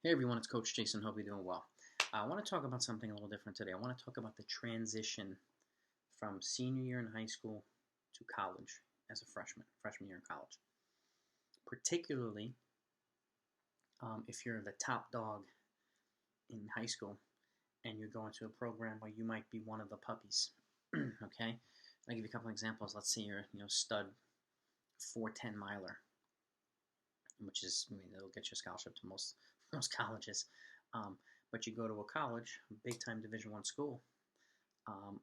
Hey everyone, it's Coach Jason. Hope you're doing well. I want to talk about something a little different today. I want to talk about the transition from senior year in high school to college as a freshman year in college. Particularly if you're the top dog in high school and you're going to a program where you might be one of the puppies. Okay, I'll give you a couple examples. Let's say you're stud 410 miler, which is it'll get you a scholarship to most colleges. Um, but you go to a college, big time Division One school, um,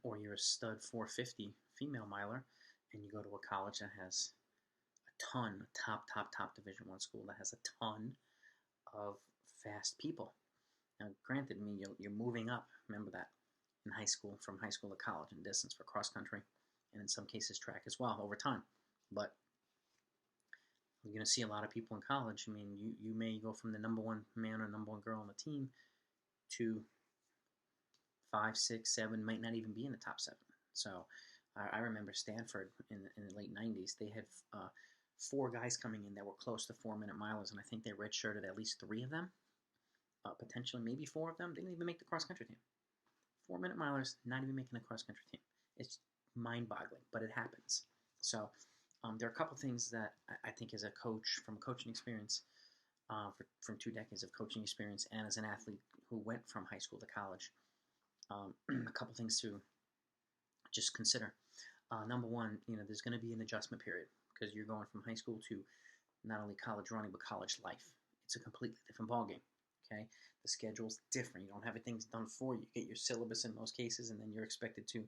or you're a stud 450 female miler, and you go to a college that has a ton, top Division One school that has a ton of fast people. Now, granted, you're moving up. Remember that in high school, from high school to college, in distance for cross country, and in some cases track as well over time. But you're going to see a lot of people in college. I mean, you may go from the number one man or number one girl on the team to 5, 6, 7, might not even be in the top 7. So I remember Stanford in the late 90s. They had 4 guys coming in that were close to 4-minute milers, and I think they redshirted at least 3 of them, potentially maybe 4 of them. They didn't even make the cross country team. 4-minute milers not even making the cross country team. It's mind-boggling, but it happens. So there are a couple things that I think as a coach, from a coaching experience, from 2 decades of coaching experience, and as an athlete who went from high school to college, a couple things to just consider. Number one, there's going to be an adjustment period because you're going from high school to not only college running, but college life. It's a completely different ballgame. Okay, the schedule's different. You don't have things done for you. You get your syllabus in most cases, and then you're expected to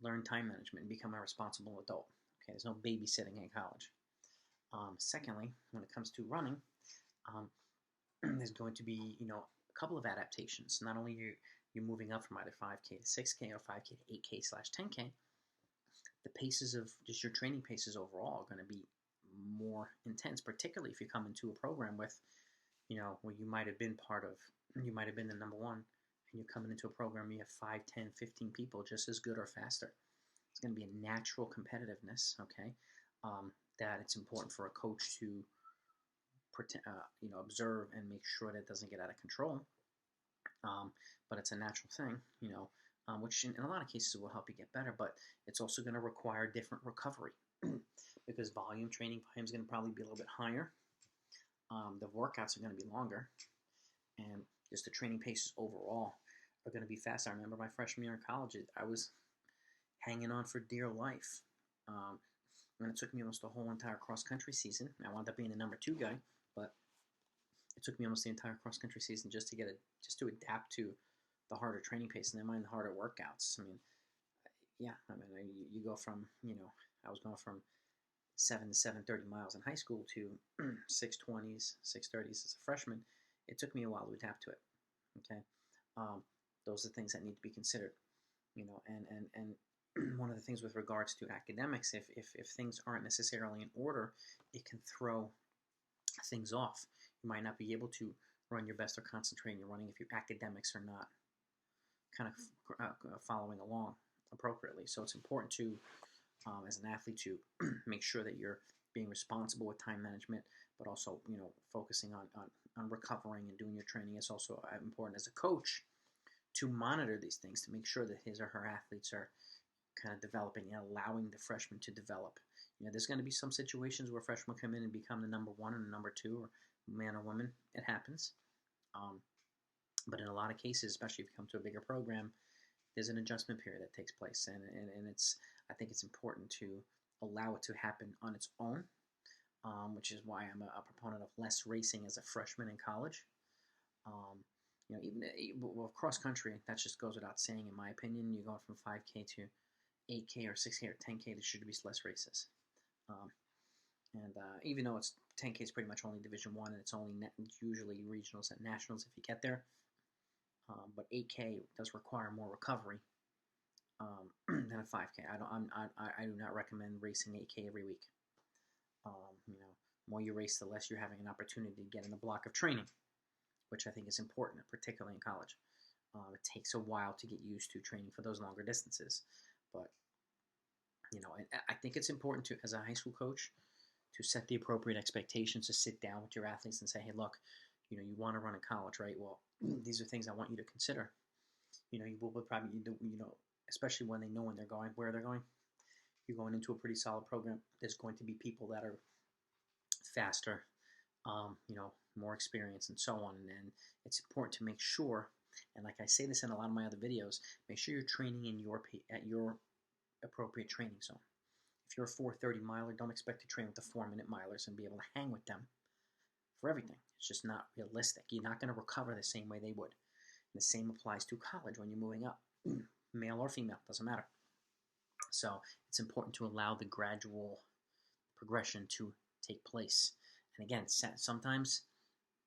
learn time management and become a responsible adult. Okay, there's no babysitting in college. Secondly, when it comes to running, there's going to be a couple of adaptations. Not only you're moving up from either 5K to 6K or 5K to 8K/10K, the paces of just your training paces overall are going to be more intense, particularly if you come into a program with, where you might have been you might have been the number one, and you're coming into a program you have 5, 10, 15 people just as good or faster. It's going to be a natural competitiveness, okay, that it's important for a coach to observe and make sure that it doesn't get out of control. But it's a natural thing, which in a lot of cases will help you get better, but it's also going to require different recovery because training volume is going to probably be a little bit higher. The workouts are going to be longer, and just the training paces overall are going to be faster. I remember my freshman year in college, I was hanging on for dear life. And it took me almost the whole entire cross-country season. I wound up being the number 2 guy, but it took me almost the entire cross-country season just to adapt to the harder training pace and then mind the harder workouts. I mean, you go from, I was going from 7 to 7:30 miles in high school to 6:20s, 6:30s as a freshman. It took me a while to adapt to it. Okay, those are things that need to be considered. And one of the things with regards to academics, if things aren't necessarily in order, it can throw things off. You might not be able to run your best or concentrate in your running if your academics are not kind of following along appropriately. So it's important to, as an athlete, to make sure that you're being responsible with time management, but also focusing on recovering and doing your training. It's also important as a coach to monitor these things to make sure that his or her athletes are kind of developing and allowing the freshmen to develop. There's going to be some situations where freshmen come in and become the number 1 and the number 2, or man or woman. It happens. But in a lot of cases, especially if you come to a bigger program, there's an adjustment period that takes place, and I think it's important to allow it to happen on its own, which is why I'm a proponent of less racing as a freshman in college. Even cross country, that just goes without saying, in my opinion. You're going from 5K to 8K or 6K or 10K, there should be less races. And even though it's 10K is pretty much only Division One, and it's only usually regionals and nationals if you get there. But 8K does require more recovery than a 5K. I do not recommend racing 8K every week. More you race, the less you're having an opportunity to get in a block of training, which I think is important, particularly in college. It takes a while to get used to training for those longer distances, but I think it's important to, as a high school coach, to set the appropriate expectations, to sit down with your athletes and say, hey, look, You want to run in college, right? Well, these are things I want you to consider. You will probably, especially when they know when they're going, where they're going. You're going into a pretty solid program. There's going to be people that are faster, more experience and so on. And it's important to make sure, and like I say this in a lot of my other videos, make sure you're training at your appropriate training zone. If you're a 4:30 miler, don't expect to train with the 4-minute milers and be able to hang with them for everything. It's just not realistic. You're not going to recover the same way they would. And the same applies to college when you're moving up, male or female, doesn't matter. So it's important to allow the gradual progression to take place. And again, sometimes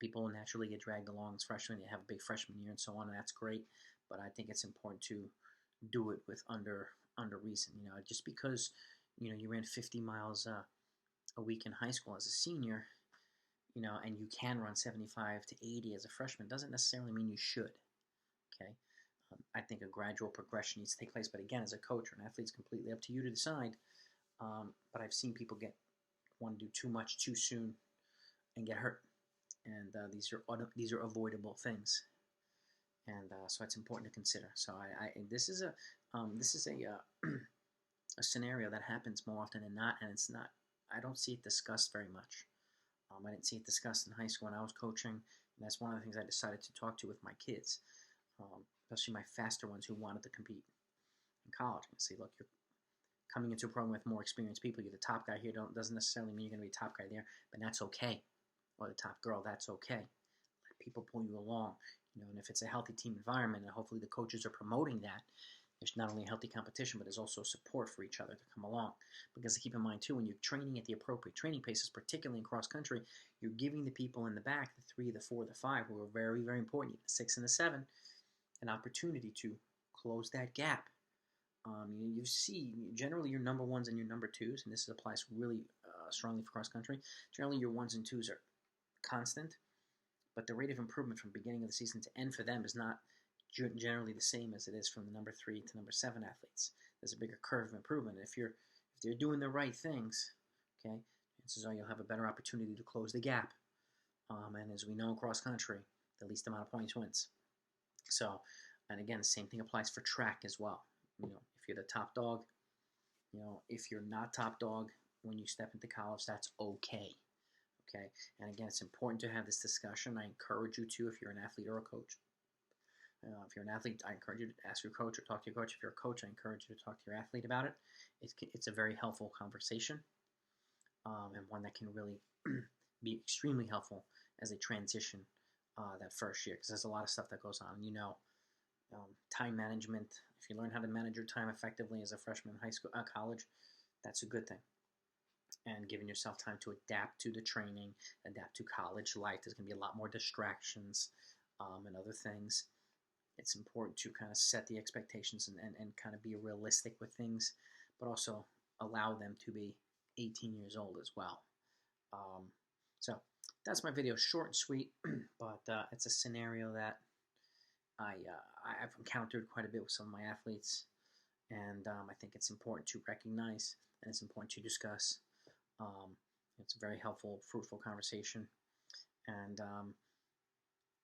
people naturally get dragged along as freshmen. They have a big freshman year and so on, and that's great. But I think it's important to do it with under reason. Just because you ran 50 miles a week in high school as a senior, and you can run 75 to 80 as a freshman, doesn't necessarily mean you should. Okay, I think a gradual progression needs to take place. But again, as a coach or an athlete, it's completely up to you to decide. But I've seen people want to do too much too soon and get hurt, and these are avoidable things, and so it's important to consider. So this is a a scenario that happens more often than not, and it's not. I don't see it discussed very much. I didn't see it discussed in high school when I was coaching, and that's one of the things I decided to talk to with my kids, especially my faster ones who wanted to compete in college. And say, look, you're coming into a program with more experienced people. You're the top guy here. Doesn't necessarily mean you're going to be the top guy there, but that's okay. Or the top girl, that's okay. Let people pull you along. And if it's a healthy team environment, and hopefully the coaches are promoting that, there's not only a healthy competition, but there's also support for each other to come along. Because keep in mind, too, when you're training at the appropriate training paces, particularly in cross-country, you're giving the people in the back, the 3, the 4, the 5, who are very, very important, the 6 and the 7, an opportunity to close that gap. You see, generally your number 1s and your number 2s, and this applies really strongly for cross-country, generally your 1s and 2s are constant, but the rate of improvement from beginning of the season to end for them is not generally the same as it is from the number 3 to number 7 athletes. There's a bigger curve of improvement. If they're doing the right things, okay, chances are you'll have a better opportunity to close the gap. And as we know in cross country, the least amount of points wins. So, and again, the same thing applies for track as well. If you're the top dog, if you're not top dog when you step into college, that's okay. Okay, and again, it's important to have this discussion. I encourage you to, if you're an athlete or a coach. If you're an athlete, I encourage you to ask your coach or talk to your coach. If you're a coach, I encourage you to talk to your athlete about it. It's a very helpful conversation, and one that can really be extremely helpful as they transition that first year, because there's a lot of stuff that goes on. Time management. If you learn how to manage your time effectively as a freshman in high school, college, that's a good thing. And giving yourself time to adapt to the training, adapt to college life. There's going to be a lot more distractions and other things. It's important to kind of set the expectations and kind of be realistic with things, but also allow them to be 18 years old as well. So that's my video, short and sweet, but it's a scenario that I've encountered quite a bit with some of my athletes, and I think it's important to recognize and it's important to discuss. It's a very helpful, fruitful conversation, and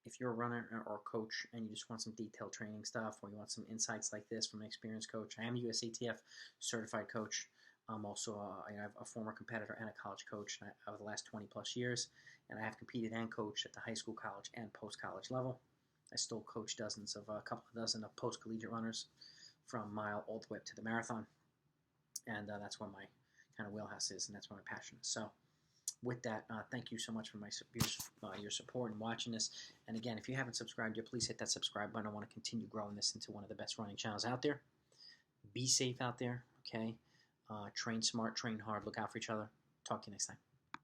if you're a runner or a coach and you just want some detailed training stuff, or you want some insights like this from an experienced coach, I am a USATF certified coach. I'm also I have a former competitor and a college coach over the last 20 plus years, and I have competed and coached at the high school, college, and post-college level. I still coach a couple of dozen of post-collegiate runners from mile all the way up to the marathon, and that's where my kind of wheelhouse is, and that's where my passion is. So with that, thank you so much for your support and watching this. And again, if you haven't subscribed yet, please hit that subscribe button. I want to continue growing this into one of the best running channels out there. Be safe out there, okay? Train smart, train hard, look out for each other. Talk to you next time.